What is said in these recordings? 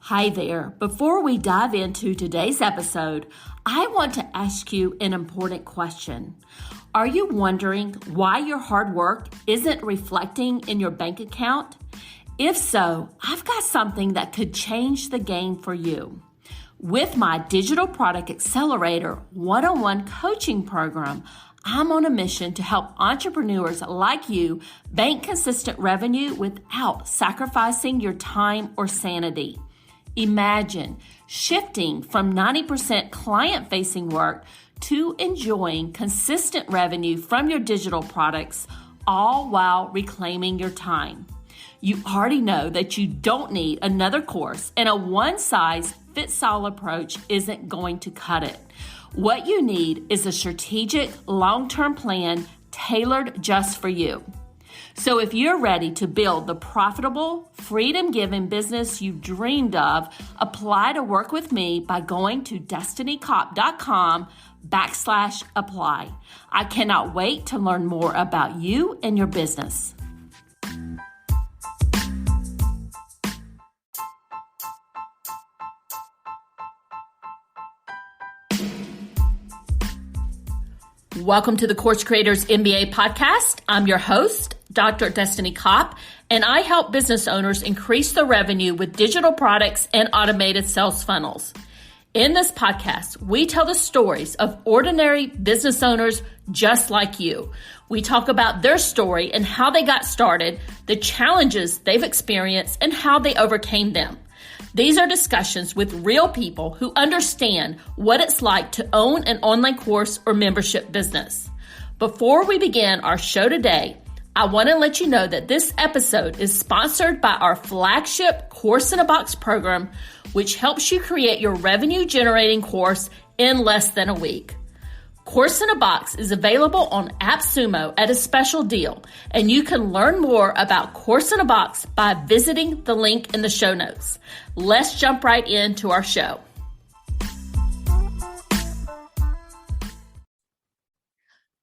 Hi there. Before we dive into today's episode, I want to ask you an important question. Are you wondering why your hard work isn't reflecting in your bank account? If so, I've got something that could change the game for you. With my Digital Product Accelerator one-on-one coaching program, I'm on a mission to help entrepreneurs like you bank consistent revenue without sacrificing your time or sanity. Imagine shifting from 90% client-facing work to enjoying consistent revenue from your digital products, all while reclaiming your time. You already know that you don't need another course, and a one-size-fits-all approach isn't going to cut it. What you need is a strategic, long-term plan tailored just for you. So if you're ready to build the profitable, freedom-giving business you've dreamed of, apply to work with me by going to destinycop.com/apply. I cannot wait to learn more about you and your business. Welcome to the Course Creators MBA podcast. I'm your host, Dr. Destiny Kopp, and I help business owners increase their revenue with digital products and automated sales funnels. In this podcast, we tell the stories of ordinary business owners just like you. We talk about their story and how they got started, the challenges they've experienced, and how they overcame them. These are discussions with real people who understand what it's like to own an online course or membership business. Before we begin our show today, I want to let you know that this episode is sponsored by our flagship Course in a Box program, which helps you create your revenue-generating course in less than a week. Course in a Box is available on AppSumo at a special deal, and you can learn more about Course in a Box by visiting the link in the show notes. Let's jump right into our show.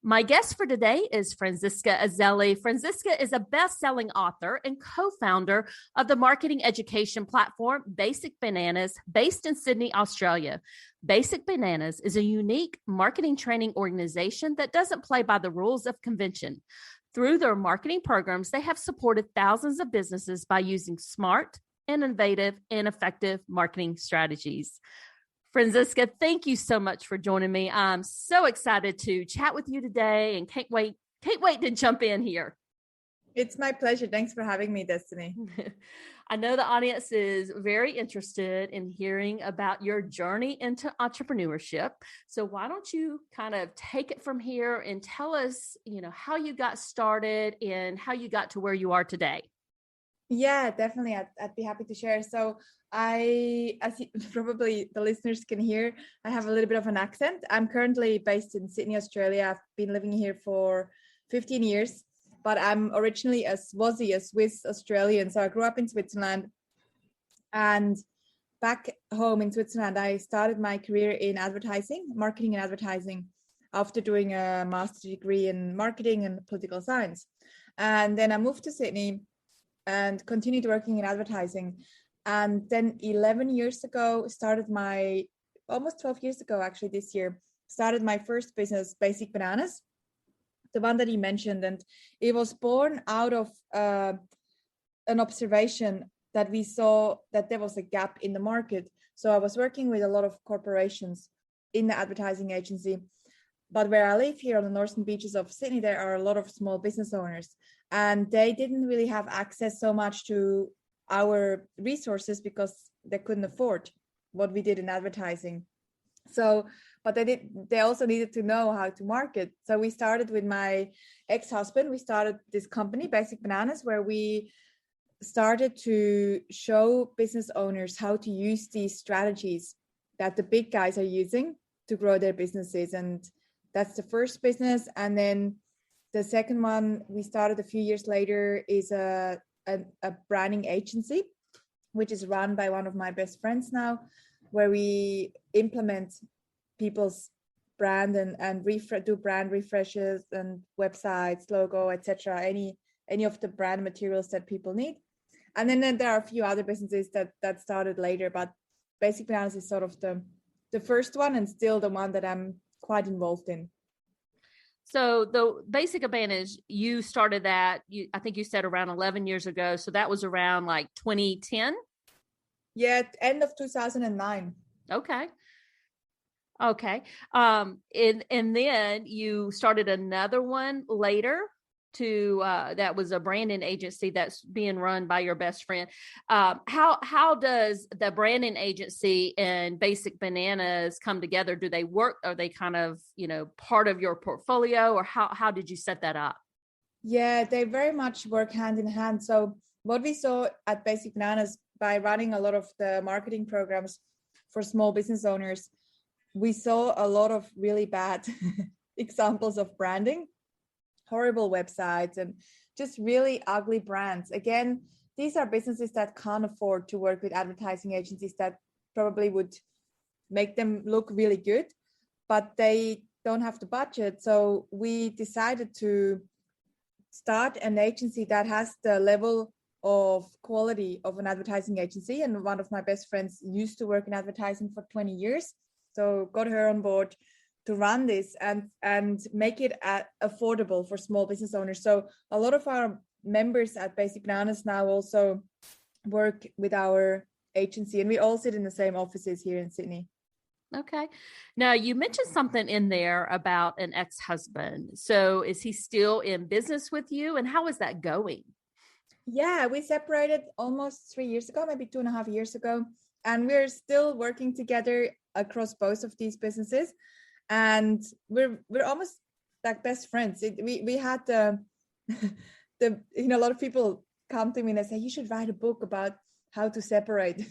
My guest for today is Franziska Iseli. Franziska is a best-selling author and co-founder of the marketing education platform Basic Bananas, based in Sydney, Australia. Basic Bananas is a unique marketing training organization that doesn't play by the rules of convention. Through their marketing programs, they have supported thousands of businesses by using smart, innovative, and effective marketing strategies. Franziska, thank you so much for joining me. I'm so excited to chat with you today and can't wait to jump in here. It's my pleasure. Thanks for having me, Destiny. I know the audience is very interested in hearing about your journey into entrepreneurship. So why don't you kind of take it from here and tell us, how you got started and how you got to where you are today? Yeah, definitely. I'd be happy to share. So as probably the listeners can hear, I have a little bit of an accent. I'm currently based in Sydney, Australia. I've been living here for 15 years, but I'm originally a Swiss Australian. So I grew up in Switzerland, and back home in Switzerland, I started my career in marketing and advertising, after doing a master's degree in marketing and political science. And then I moved to Sydney and continued working in advertising. And then 11 years ago, almost 12 years ago, actually this year, started my first business, Basic Bananas, the one that you mentioned. And it was born out of an observation that we saw that there was a gap in the market. So I was working with a lot of corporations in the advertising agency. But where I live here on the northern beaches of Sydney, there are a lot of small business owners, and they didn't really have access so much to our resources because they couldn't afford what we did in advertising. So, but they also needed to know how to market. So we started with my ex-husband. We started this company, Basic Bananas, where we started to show business owners how to use these strategies that the big guys are using to grow their businesses. And that's the first business. And then the second one we started a few years later is a branding agency, which is run by one of my best friends now, where we implement people's brand and do brand refreshes and websites, logo, etc., any of the brand materials that people need. And then there are a few other businesses that started later, but Basic Bananas is sort of the first one and still the one that I'm quite involved in. So the Basic Advantage, you started that, I think you said around 11 years ago. So that was around like 2010? Yeah, end of 2009. Okay. And then you started another one later that was a branding agency that's being run by your best friend. How does the branding agency and Basic Bananas come together? Do they work? Are they kind of, part of your portfolio, or how did you set that up? Yeah, they very much work hand in hand. So what we saw at Basic Bananas, by running a lot of the marketing programs for small business owners, we saw a lot of really bad examples of branding, horrible websites, and just really ugly brands. Again, these are businesses that can't afford to work with advertising agencies that probably would make them look really good, but they don't have the budget. So we decided to start an agency that has the level of quality of an advertising agency. And one of my best friends used to work in advertising for 20 years. So got her on board to run this and make it affordable for small business owners. So a lot of our members at Basic Bananas now also work with our agency, and we all sit in the same offices here in Sydney. Okay. Now, you mentioned something in there about an ex-husband. So is he still in business with you, and how is that going? Yeah, we separated almost 3 years ago, maybe 2.5 years ago. And we're still working together across both of these businesses. And we're almost like best friends. We had a lot of people come to me and they say, you should write a book about how to separate.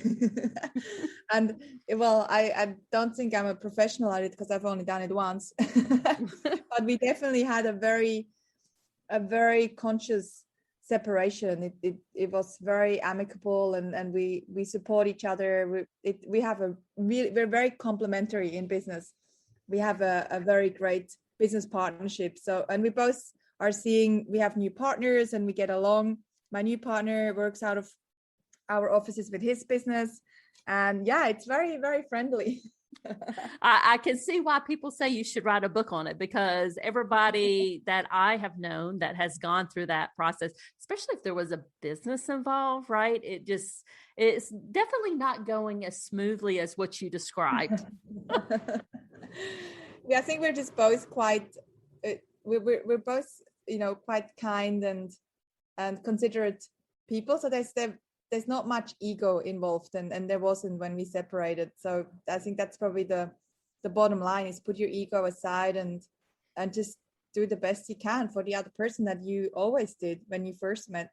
And well, I don't think I'm a professional at it because I've only done it once. But we definitely had a very conscious separation. It was very amicable, and we support each other. We're very complementary in business. We have a very great business partnership. So, and we both we have new partners and we get along. My new partner works out of our offices with his business, and yeah, it's very, very friendly. I can see why people say you should write a book on it, because everybody that I have known that has gone through that process, especially if there was a business involved, right? It's definitely not going as smoothly as what you described. Yeah, I think we're just both quite, we're both, quite kind and considerate people. So there's not much ego involved, and there wasn't when we separated. So I think that's probably the bottom line, is put your ego aside and just do the best you can for the other person that you always did when you first met.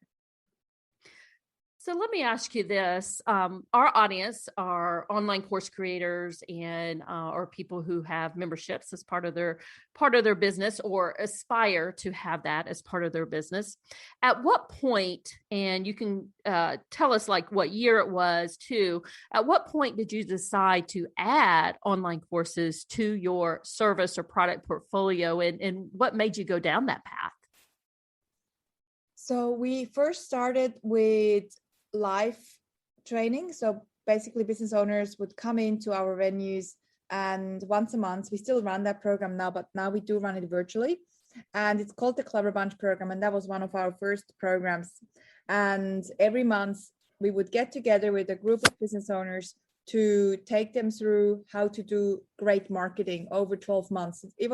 So let me ask you this. Our audience are online course creators and or people who have memberships as part of their business, or aspire to have that as part of their business. At what point, and you can tell us like what year it was too, at what point did you decide to add online courses to your service or product portfolio, and what made you go down that path? So we first started with live training. So basically business owners would come into our venues, and once a month, we still run that program now, but now we do run it virtually, and it's called the Clever Bunch program. And that was one of our first programs. And every month we would get together with a group of business owners to take them through how to do great marketing over 12 months. It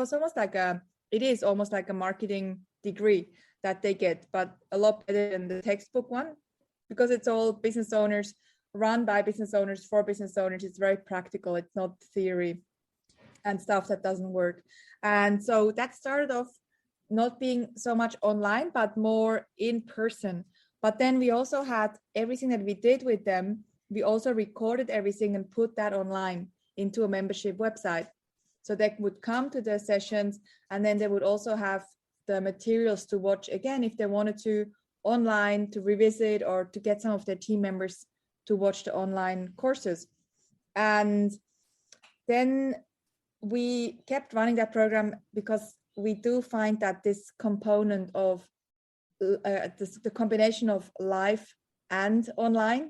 is almost like a marketing degree that they get, but a lot better than the textbook one, because it's all business owners, run by business owners, for business owners. It's very practical. It's not theory and stuff that doesn't work. And so that started off not being so much online, but more in person. But then we also had everything that we did with them. We also recorded everything and put that online into a membership website. So they would come to the sessions, and then they would also have the materials to watch again if they wanted to, online, to revisit, or to get some of their team members to watch the online courses. And then we kept running that program because we do find that this component of the combination of live and online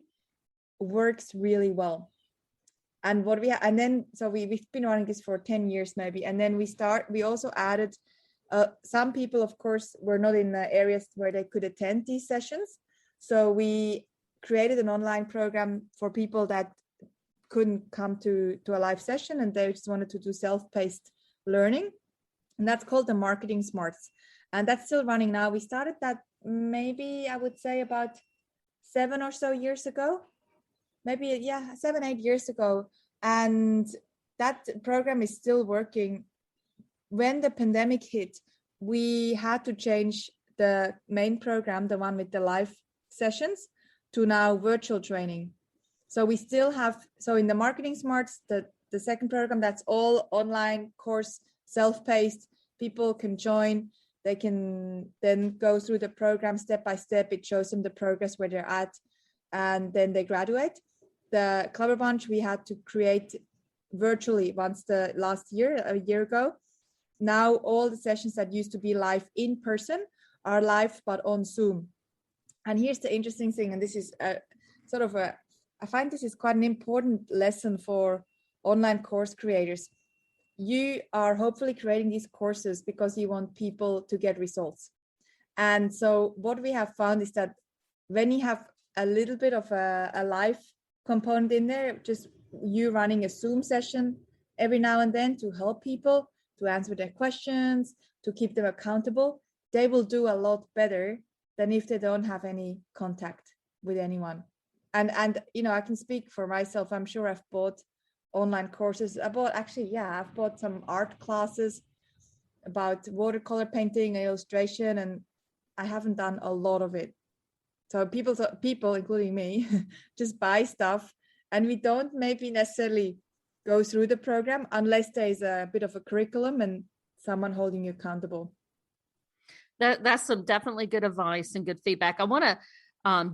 works really well. And what we have, and then so we've been running this for 10 years maybe, and then we also added some people, of course, were not in the areas where they could attend these sessions, so we created an online program for people that couldn't come to a live session and they just wanted to do self-paced learning, and that's called the Marketing Smarts, and that's still running now. We started that maybe I would say about 7 or so years ago, maybe 7-8 years ago, and that program is still working. When the pandemic hit, we had to change the main program, the one with the live sessions, to now virtual training. So we still have, so in the Marketing Smarts, the second program, that's all online course, self-paced, people can join, they can then go through the program step by step, it shows them the progress where they're at, and then they graduate. The Clever Bunch we had to create virtually once a year ago. Now all the sessions that used to be live in person are live but on Zoom. And here's the interesting thing, and this is I find this is quite an important lesson for online course creators. You are hopefully creating these courses because you want people to get results. And so what we have found is that when you have a little bit of a live component in there, just you running a Zoom session every now and then to help people, to answer their questions, to keep them accountable, they will do a lot better than if they don't have any contact with anyone. And I can speak for myself. I'm sure I've bought online courses. I've bought some art classes about watercolor painting and illustration, and I haven't done a lot of it. So people, including me, just buy stuff, and we don't maybe necessarily go through the program unless there's a bit of a curriculum and someone holding you accountable. That's some definitely good advice and good feedback. I want to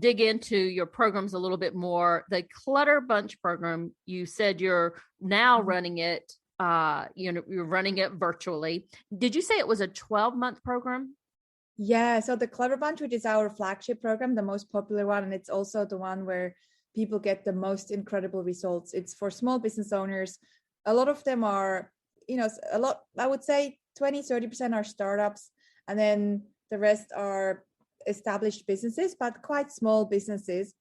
dig into your programs a little bit more. The Clutter Bunch program, you said you're now running it. You're running it virtually. Did you say it was a 12-month program? Yeah. So the Clever Bunch, which is our flagship program, the most popular one, and it's also the one where people get the most incredible results. It's for small business owners. A lot of them are, I would say 20-30% are startups, and then the rest are established businesses, but quite small businesses.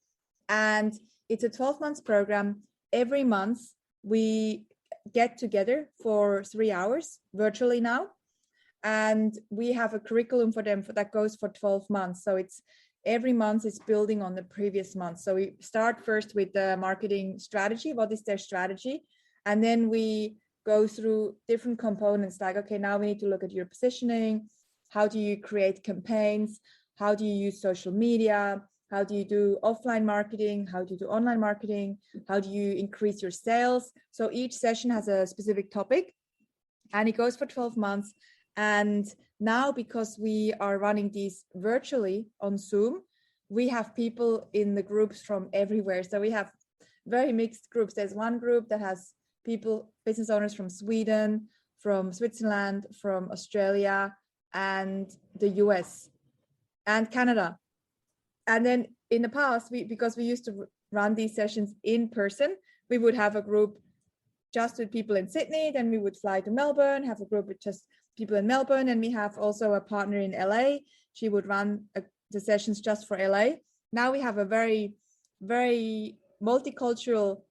And it's a 12-month program. Every month we get together for 3 hours virtually now, and we have a curriculum for them that goes for 12 months. So it's every month is building on the previous month. So we start first with the marketing strategy. What is their strategy? And then we go through different components like, okay, now we need to look at your positioning. How do you create campaigns? How do you use social media? How do you do offline marketing? How do you do online marketing? How do you increase your sales? So each session has a specific topic, and it goes for 12 months. And now, because we are running these virtually on Zoom, we have people in the groups from everywhere. So we have very mixed groups. There's one group that has people, business owners from Sweden, from Switzerland, from Australia, and the US and Canada. And then in the past, because we used to run these sessions in person, we would have a group just with people in Sydney, then we would fly to Melbourne, have a group with just people in Melbourne, and we have also a partner in LA. She would run the sessions just for LA. Now we have a very, very multicultural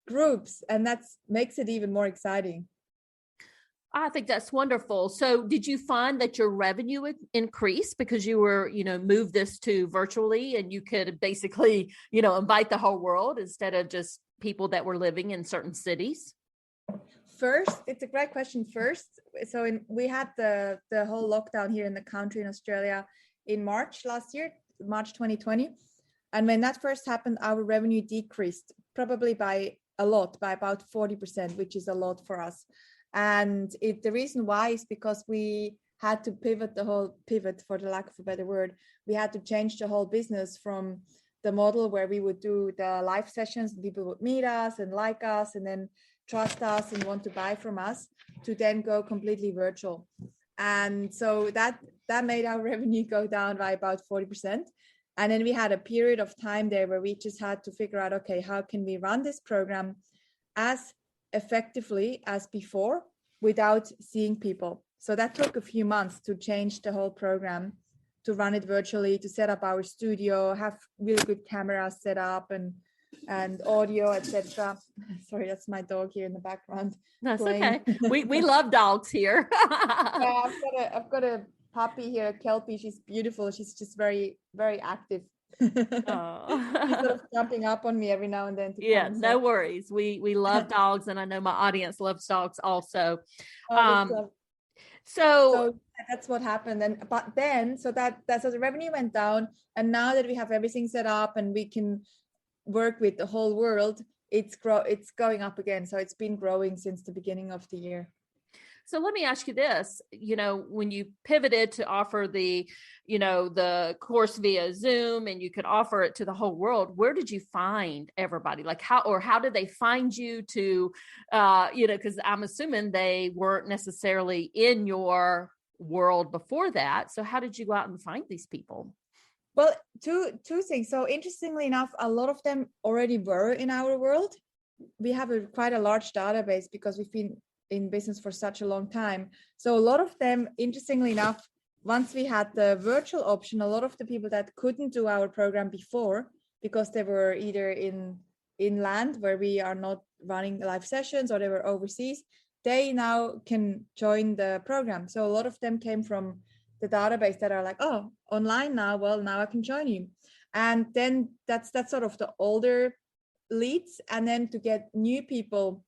groups, and that makes it even more exciting. I think that's wonderful. So did you find that your revenue increased because you were, moved this to virtually, and you could basically, invite the whole world instead of just people that were living in certain cities? First, it's a great question. We had the whole lockdown here in the country in Australia in March last year, March 2020. And when that first happened, our revenue decreased probably by about 40%, which is a lot for us. And the reason why is because we had to pivot for the lack of a better word. We had to change the whole business from the model where we would do the live sessions, and people would meet us and like us and then trust us and want to buy from us, to then go completely virtual. And so that made our revenue go down by about 40%. And then we had a period of time there where we just had to figure out, okay, how can we run this program as effectively as before without seeing people? So that took a few months to change the whole program, to run it virtually, to set up our studio, have really good cameras set up and audio, etc. Sorry, that's my dog here in the background. That's playing. okay. We love dogs here. Yeah, I've got a puppy here, a Kelpie. She's beautiful. She's just very, very active. Oh. She's sort of jumping up on me every now and then to Yeah, come and no say, worries. We love dogs, and I know my audience loves dogs also. oh, that's lovely. So So that's what happened. And but then so so the revenue went down, and now that we have everything set up and we can work with the whole world, it's going up again. So it's been growing since the beginning of the year. So let me ask you this, when you pivoted to offer the course via Zoom, and you could offer it to the whole world, where did you find everybody? Like how did they find you to, because I'm assuming they weren't necessarily in your world before that. So how did you go out and find these people? Well, two things. So interestingly enough, a lot of them already were in our world. We have quite a large database because we've been in business for such a long time. So a lot of them, interestingly enough, once we had the virtual option, a lot of the people that couldn't do our program before because they were either in land where we are not running live sessions, or they were overseas, they now can join the program. So a lot of them came from the database that are like, oh, online now, well, now I can join you. And then that's sort of the older leads. And then to get new people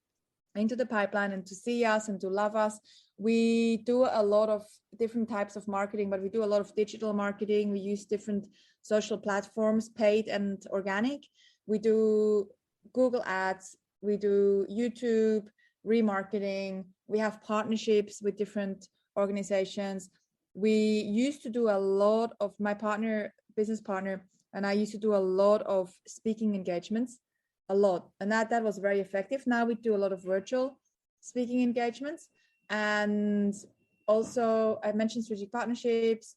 into the pipeline and to see us and to love us, we do a lot of different types of marketing, but we do a lot of digital marketing. We use different social platforms, paid and organic. We do Google ads, we do YouTube remarketing, we have partnerships with different organizations. We used to do a lot of, my business partner and I used to do a lot of speaking engagements, a lot, and that was very effective. Now we do a lot of virtual speaking engagements, and also I mentioned strategic partnerships.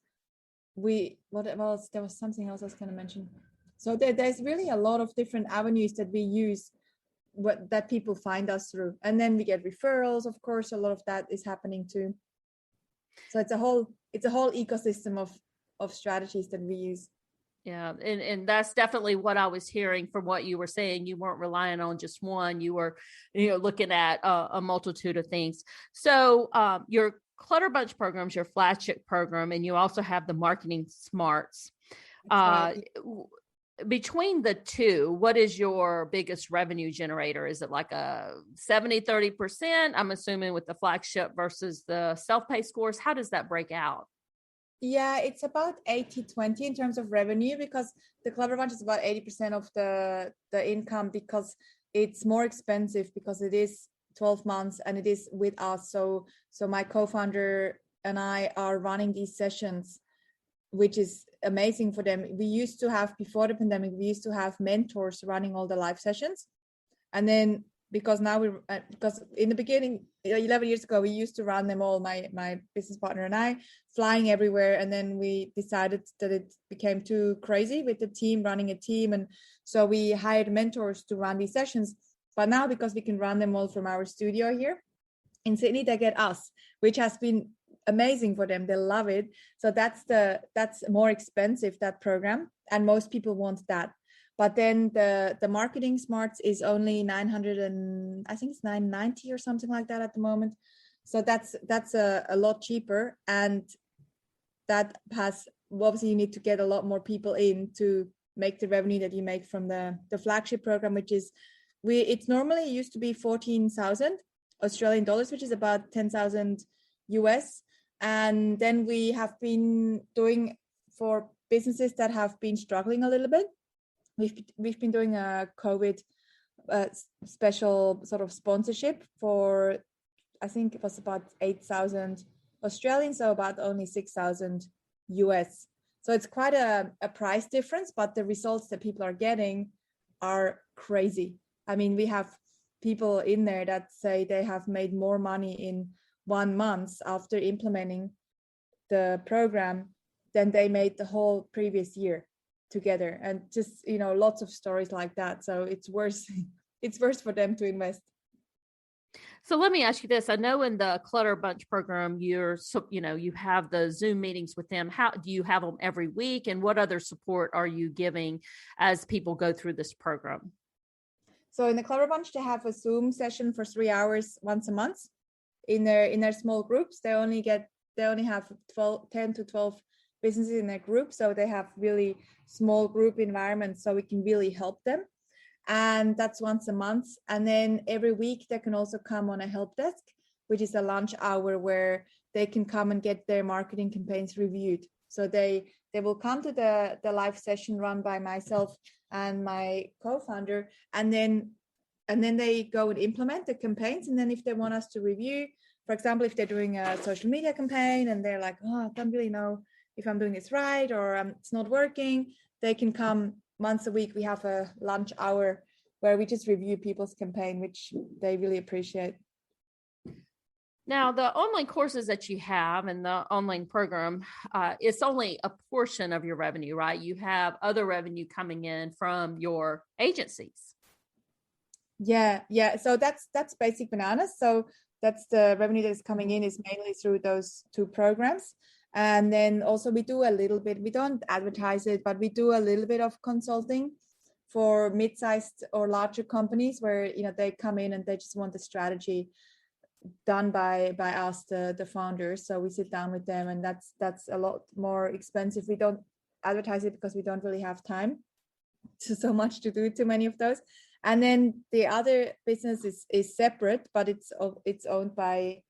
What else? There was something else I was going to mention. So there's really a lot of different avenues that we use, that people find us through, and then we get referrals. Of course, a lot of that is happening too. So it's a whole ecosystem of strategies that we use. Yeah. And that's definitely what I was hearing from what you were saying. You weren't relying on just one, you were, looking at a multitude of things. So your Clutter Bunch programs, your flagship program, and you also have the Marketing Smarts. Right. Between the two, what is your biggest revenue generator? Is it like a 70-30%? I'm assuming with the flagship versus the self-paced course. How does that break out? Yeah, it's about 80-20 in terms of revenue, because the Clever Bunch is about 80% of the income, because it's more expensive because it is 12 months and it is with us. So my co-founder and I are running these sessions, which is amazing for them. We used to have, before the pandemic, we used to have mentors running all the live sessions. And then because in the beginning, 11 years ago, we used to run them all, my business partner and I, flying everywhere. And then we decided that it became too crazy with the team, running a team. And so we hired mentors to run these sessions. But now, because we can run them all from our studio here in Sydney, they get us, which has been amazing for them. They love it. So that's more expensive, that program. And most people want that. But then the Marketing Smarts is only 900, and I think it's 990 or something like that at the moment. So that's a lot cheaper, and that has, obviously you need to get a lot more people in to make the revenue that you make from the flagship program, which is it's normally used to be 14,000 Australian dollars, which is about 10,000 US. And then we have been doing, for businesses that have been struggling a little bit, we've been doing a COVID special sort of sponsorship for, I think it was about 8,000 Australian, so about only 6,000 US. So it's quite a price difference, but the results that people are getting are crazy. I mean, we have people in there that say they have made more money in 1 month after implementing the program than they made the whole previous year. together, and just, lots of stories like that. So it's worth it's worth for them to invest. So let me ask you this. I know in the Clutter Bunch program, you have the Zoom meetings with them. How do you have them every week? And what other support are you giving as people go through this program? So in the Clutter Bunch, they have a Zoom session for 3 hours once a month in their small groups. They only have 10 to 12 businesses in their group. So they have really small group environments, so we can really help them. And that's once a month. And then every week they can also come on a help desk, which is a lunch hour where they can come and get their marketing campaigns reviewed. So they will come to the live session run by myself and my co-founder, and then they go and implement the campaigns. And then if they want us to review, for example, if they're doing a social media campaign and they're like, oh, I don't really know if I'm doing this right, or it's not working, they can come once a week. We have a lunch hour where we just review people's campaign, which they really appreciate. Now, the online courses that you have and the online program, it's only a portion of your revenue, right? You have other revenue coming in from your agencies. Yeah. So that's Basic Bananas. So that's the revenue that is coming in, is mainly through those two programs. And then also we do a little bit, we don't advertise it, but we do a little bit of consulting for mid-sized or larger companies where, they come in and they just want the strategy done by us, the founders. So we sit down with them, and that's a lot more expensive. We don't advertise it because we don't really have time so much to do too many of those. And then the other business is separate, but it's owned by,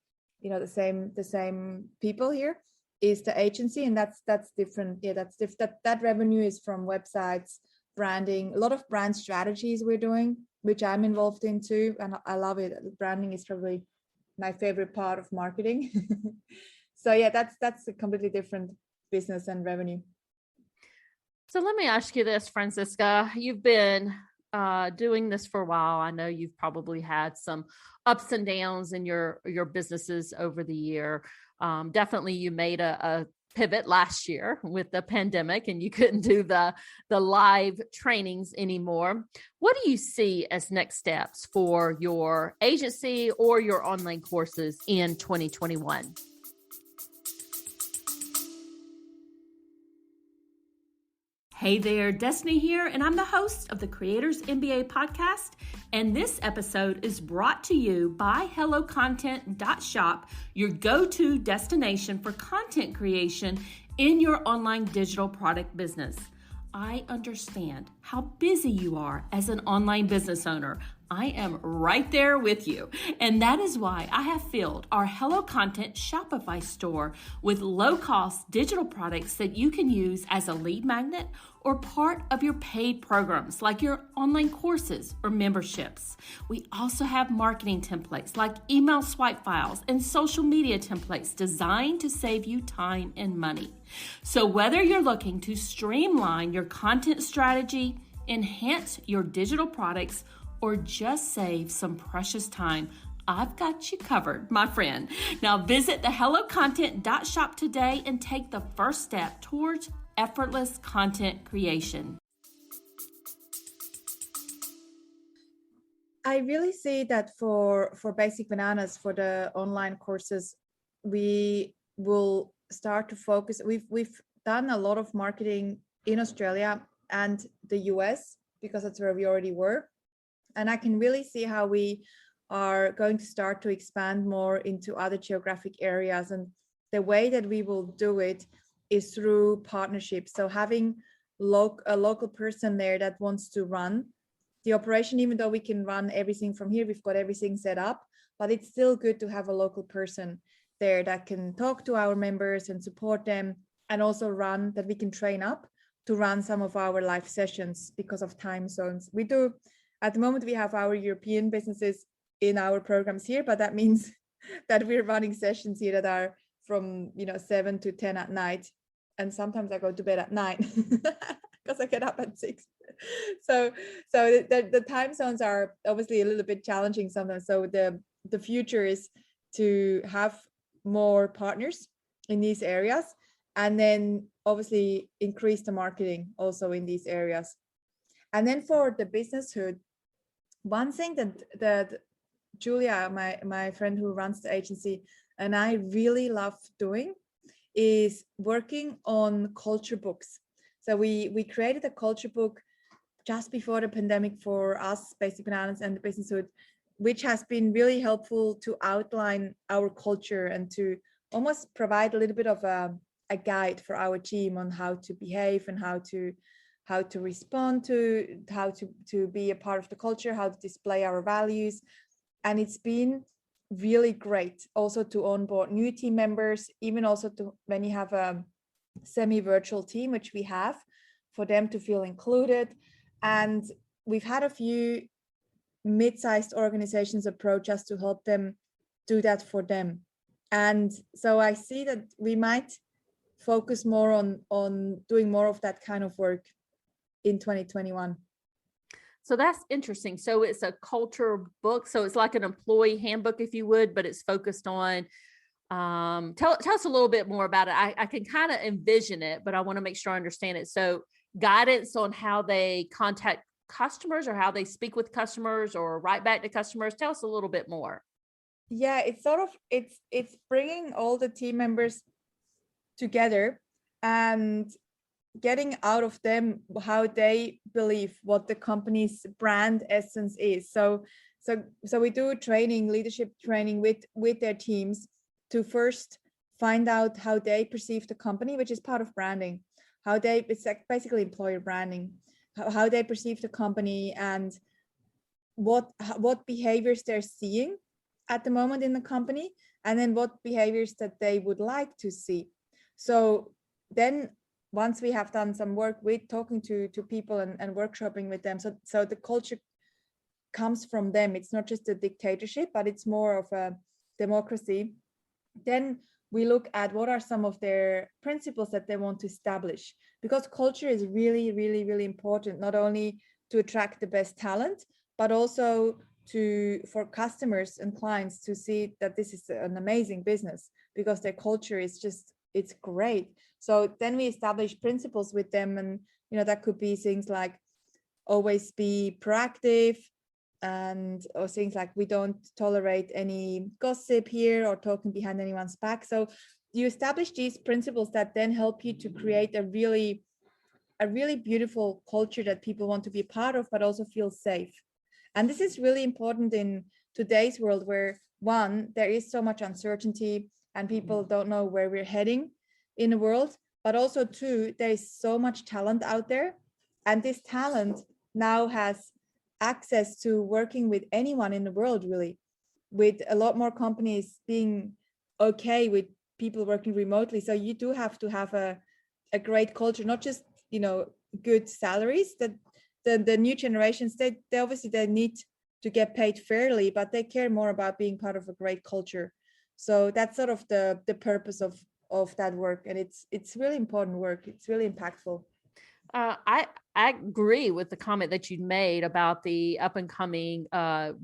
the same people here, is the agency, and that's different. Yeah, that's different. That revenue is from websites, branding, a lot of brand strategies we're doing, which I'm involved in too, and I love it. Branding is probably my favorite part of marketing. So yeah, that's a completely different business and revenue. So let me ask you this, Franziska. You've been doing this for a while. I know you've probably had some ups and downs in your businesses over the year. Definitely you made a pivot last year with the pandemic, and you couldn't do the live trainings anymore. What do you see as next steps for your agency or your online courses in 2021? Hey there, Destiny here, and I'm the host of the Creators MBA podcast. And this episode is brought to you by HelloContent.shop, your go-to destination for content creation in your online digital product business. I understand how busy you are as an online business owner. I am right there with you. And that is why I have filled our Hello Content Shopify store with low-cost digital products that you can use as a lead magnet or part of your paid programs like your online courses or memberships. We also have marketing templates like email swipe files and social media templates designed to save you time and money. So whether you're looking to streamline your content strategy, enhance your digital products, or just save some precious time, I've got you covered, my friend. Now visit the HelloContent.shop today and take the first step towards effortless content creation. I really see that for Basic Bananas, for the online courses, we will start to focus. We've done a lot of marketing in Australia and the US because that's where we already were. And I can really see how we are going to start to expand more into other geographic areas. And the way that we will do it is through partnerships. So having a local person there that wants to run the operation, even though we can run everything from here, we've got everything set up, but it's still good to have a local person there that can talk to our members and support them, and also that we can train up to run some of our live sessions because of time zones. We do. At the moment, we have our European businesses in our programs here, but that means that we're running sessions here that are from 7 to 10 at night, and sometimes I go to bed at 9 because I get up at 6. So the time zones are obviously a little bit challenging sometimes. So the future is to have more partners in these areas and then obviously increase the marketing also in these areas. And then for the businesshood, one thing that Julia, my friend who runs the agency, and I really love doing is working on culture books. So we created a culture book just before the pandemic for us, Basic Bananas and the Businesshood, which has been really helpful to outline our culture and to almost provide a little bit of a guide for our team on how to behave and how to respond to, how to be a part of the culture, how to display our values. And it's been really great also to onboard new team members, even also to when you have a semi-virtual team, which we have, for them to feel included. And we've had a few mid-sized organizations approach us to help them do that for them. And so I see that we might focus more on doing more of that kind of work in 2021. So that's interesting. So it's a culture book. So it's like an employee handbook, if you would, but it's focused on, tell us a little bit more about it. I can kind of envision it, but I want to make sure I understand it. So guidance on how they contact customers or how they speak with customers or write back to customers. Tell us a little bit more. Yeah, it's sort of, it's bringing all the team members together and getting out of them how they believe what the company's brand essence is. So we do training, leadership training with their teams to first find out how they perceive the company, which is part of branding, it's like basically employer branding, how they perceive the company and what behaviors they're seeing at the moment in the company, and then what behaviors that they would like to see. So then once we have done some work with talking to people and workshopping with them, so the culture comes from them. It's not just a dictatorship, but it's more of a democracy. Then we look at what are some of their principles that they want to establish, because culture is really, really, really important, not only to attract the best talent, but also for customers and clients to see that this is an amazing business because their culture is just, it's great. So then we establish principles with them, and that could be things like always be proactive, or things like we don't tolerate any gossip here or talking behind anyone's back. So you establish these principles that then help you to create a really beautiful culture that people want to be a part of, but also feel safe. And this is really important in today's world where, one, there is so much uncertainty and people don't know where we're heading in the world, but also two, there is so much talent out there, and this talent now has access to working with anyone in the world, really, with a lot more companies being okay with people working remotely. So you do have to have a great culture, not just good salaries. That the new generations, they obviously they need to get paid fairly, but they care more about being part of a great culture. So that's sort of the purpose of that work, and it's really important work. It's really impactful. I agree with the comment that you made about the up and coming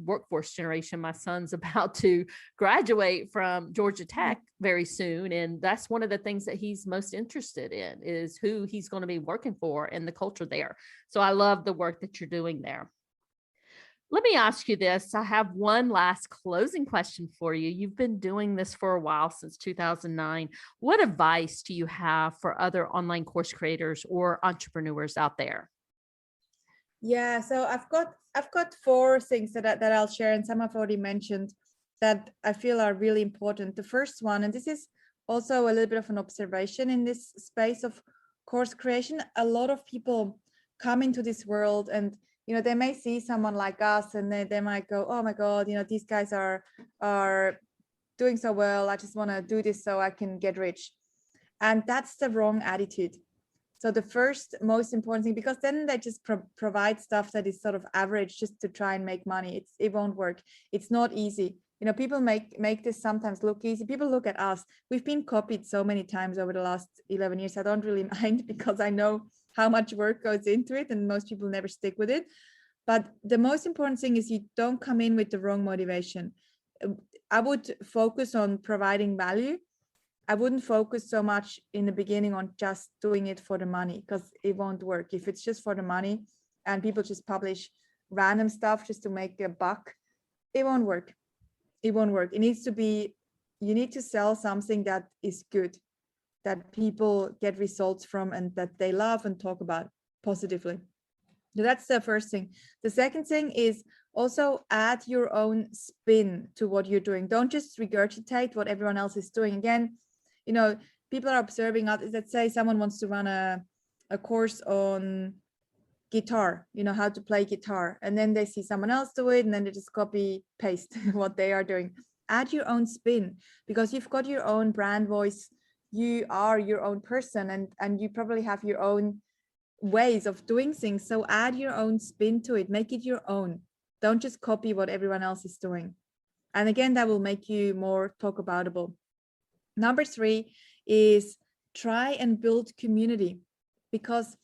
workforce generation. My son's about to graduate from Georgia Tech very soon, and that's one of the things that he's most interested in is who he's going to be working for and the culture there. So I love the work that you're doing there. Let me ask you this. I have one last closing question for you. You've been doing this for a while, since 2009. What advice do you have for other online course creators or entrepreneurs out there? Yeah, so I've got 4 things that I'll share, and some I've already mentioned that I feel are really important. The first one, and this is also a little bit of an observation in this space of course creation, a lot of people come into this world and they may see someone like us and they might go, oh my God, these guys are doing so well. I just want to do this so I can get rich. And that's the wrong attitude. So the first most important thing, because then they just provide stuff that is sort of average just to try and make money. It won't work. It's not easy. People make this sometimes look easy. People look at us. We've been copied so many times over the last 11 years. I don't really mind because I know how much work goes into it and most people never stick with it. But the most important thing is you don't come in with the wrong motivation. I would focus on providing value I wouldn't focus so much in the beginning on just doing it for the money, because it won't work. If it's just for the money and people just publish random stuff just to make a buck, it won't work. It won't work. It needs to be, you need to sell something that is good, that people get results from and that they love and talk about positively. So that's the first thing. The second thing is also add your own spin to what you're doing. Don't just regurgitate what everyone else is doing. Again, you know, people are observing others. Let's say someone wants to run a course on guitar, you know, how to play guitar, and then they see someone else do it and then they just copy paste what they are doing. Add your own spin, because you've got your own brand voice. You are your own person, and you probably have your own ways of doing things. So add your own spin to it, make it your own. Don't just copy what everyone else is doing. And again, that will make you more talk aboutable. Number 3 is try and build community, because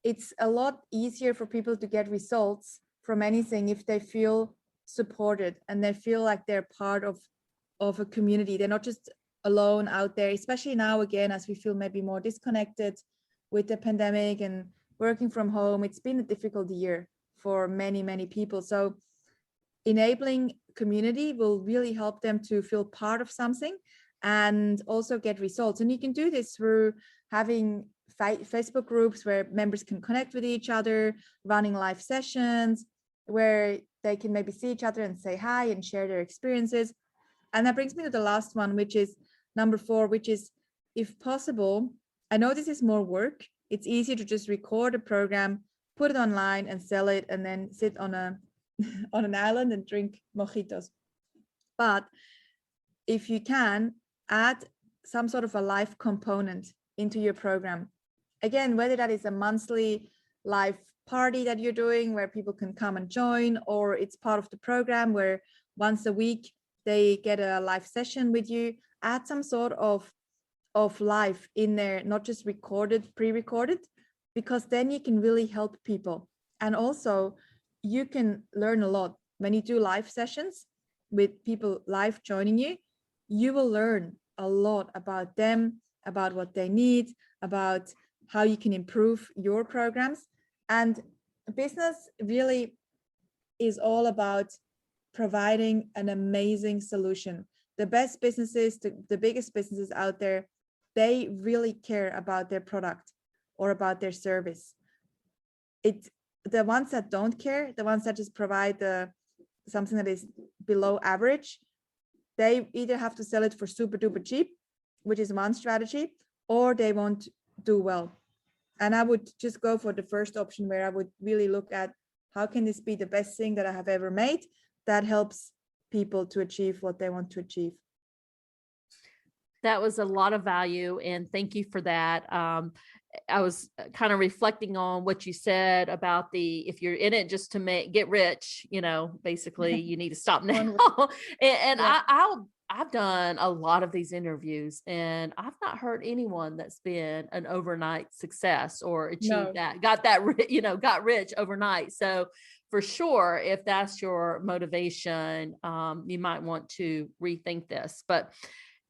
it's a lot easier for people to get results from anything if they feel supported and they feel like they're part of a community. They're not just alone out there, especially now, again, as we feel maybe more disconnected with the pandemic and working from home. It's been a difficult year for many, many people. So enabling community will really help them to feel part of something and also get results. And you can do this through having Facebook groups where members can connect with each other, running live sessions where they can maybe see each other and say hi and share their experiences. And that brings me to the last one, which is number 4, which is, if possible, I know this is more work. It's easier to just record a program, put it online and sell it, and then sit on on an island and drink mojitos. But if you can, add some sort of a live component into your program. Again, whether that is a monthly live party that you're doing where people can come and join, or it's part of the program where once a week they get a live session with you. Add some sort of live in there, not just recorded, pre-recorded, because then you can really help people. And also you can learn a lot when you do live sessions with people live joining you. You will learn a lot about them, about what they need, about how you can improve your programs. And business really is all about providing an amazing solution. The best businesses, the biggest businesses out there, they really care about their product or about their service. The ones that don't care, the ones that just provide something that is below average, they either have to sell it for super duper cheap, which is one strategy, or they won't do well. And I would just go for the first option, where I would really look at how can this be the best thing that I have ever made that helps people to achieve what they want to achieve. That was a lot of value, and thank you for that. I was kind of reflecting on what you said about if you're in it just to get rich, basically you need to stop now. And yeah. I've done a lot of these interviews, and I've not heard anyone that's been an overnight success or achieved got rich overnight. So for sure, if that's your motivation, you might want to rethink this. But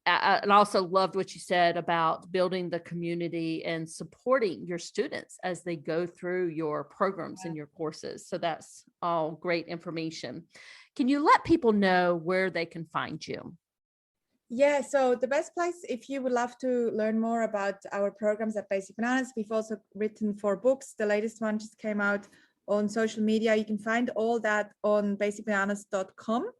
I also loved what you said about building the community and supporting your students as they go through your programs and your courses. So that's all great information. Can you let people know where they can find you? Yeah, so the best place, if you would love to learn more about our programs at Basic Bananas, we've also written 4 books. The latest one just came out on social media. You can find all that on basicbananas.com.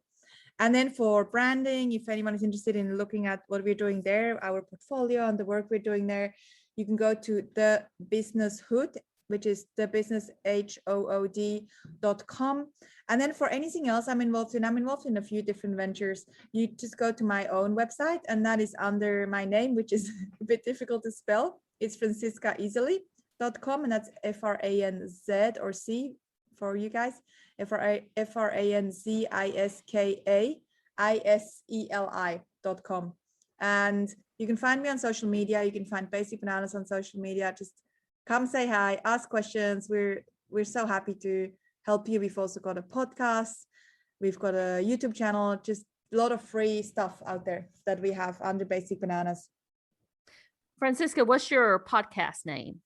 And then for branding, if anyone is interested in looking at what we're doing there, our portfolio and the work we're doing there, you can go to The Business Hood, which is thebusinesshood.com. And then for anything else I'm involved in a few different ventures. You just go to my own website, and that is under my name, which is a bit difficult to spell. It's franziskaiseli.com, and that's Franz or C for you guys. FranziskaIseli.com. And you can find me on social media. You can find Basic Bananas on social media. Just come say hi, ask questions. We're so happy to help you. We've also got a podcast. We've got a YouTube channel, just a lot of free stuff out there that we have under Basic Bananas. Franziska, what's your podcast name?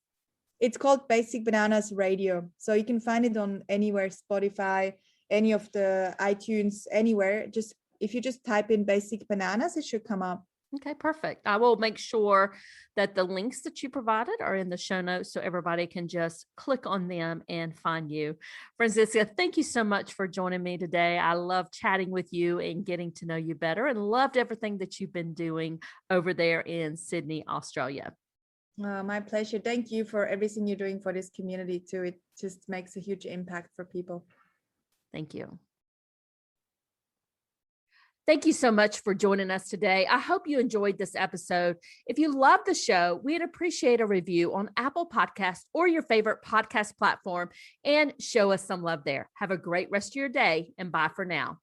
It's called Basic Bananas Radio. So you can find it on anywhere, Spotify, any of the iTunes, anywhere. Just if you just type in Basic Bananas, it should come up. Okay, perfect. I will make sure that the links that you provided are in the show notes so everybody can just click on them and find you. Franziska, thank you so much for joining me today. I love chatting with you and getting to know you better, and loved everything that you've been doing over there in Sydney, Australia. My pleasure. Thank you for everything you're doing for this community too. It just makes a huge impact for people. Thank you. Thank you so much for joining us today. I hope you enjoyed this episode. If you love the show, we'd appreciate a review on Apple Podcasts or your favorite podcast platform, and show us some love there. Have a great rest of your day, and bye for now.